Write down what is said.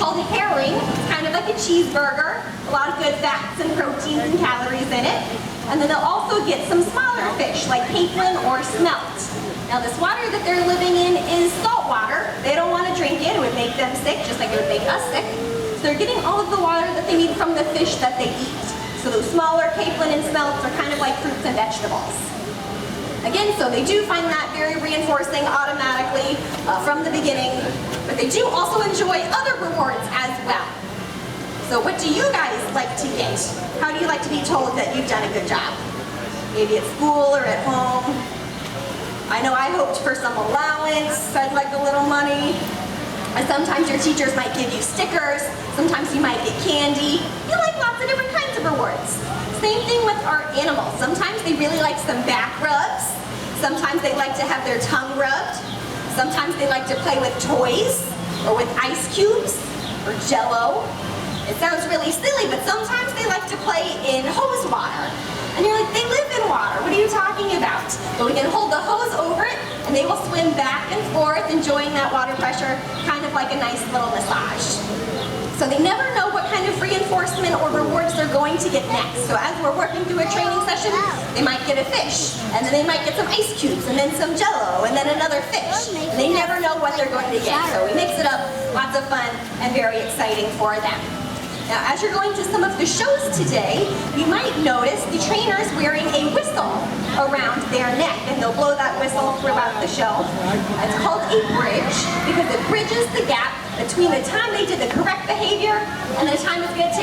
called herring. It's kind of like a cheeseburger. A lot of good fats and proteins and calories in it. And then they'll also get some smaller fish like capelin or smelt. Now this water that they're living in is salt water. They don't want to drink it. It would make them sick, just like it would make us sick. So they're getting all of the water that they need from the fish that they eat. So those smaller capelin and smelts are kind of like fruits and vegetables. Again, so they do find that very reinforcing automatically from the beginning, but they do also enjoy other rewards as well. So what do you guys like to get? How do you like to be told that you've done a good job? Maybe at school or at home? I know I hoped for some allowance. I'd like a little money. And sometimes your teachers might give you stickers. Sometimes you might get candy. You like lots of different kinds of rewards. Same thing with our animals. Sometimes they really like some back rubs. Sometimes they like to have their tongue rubbed. Sometimes they like to play with toys or with ice cubes or Jell-O. It sounds really silly, but sometimes they like to play in hose water. And you're like, they live in water. What are you talking about? But we can hold the hose over it, and they will swim back and forth, enjoying that water pressure, kind of like a nice little massage. So they never know what kind of reinforcement or rewards they're going to get next. So as we're working through a training session, they might get a fish, and then they might get some ice cubes, and then some Jell-O, and then another fish. And they never know what they're going to get. So we mix it up, lots of fun, and very exciting for them. Now, as you're going to some of the shows today, you might notice the trainers wearing a whistle around their neck, and they'll blow that whistle throughout the show. It's called a bridge because it bridges the gap between the time they did the correct behavior and the time it's going to take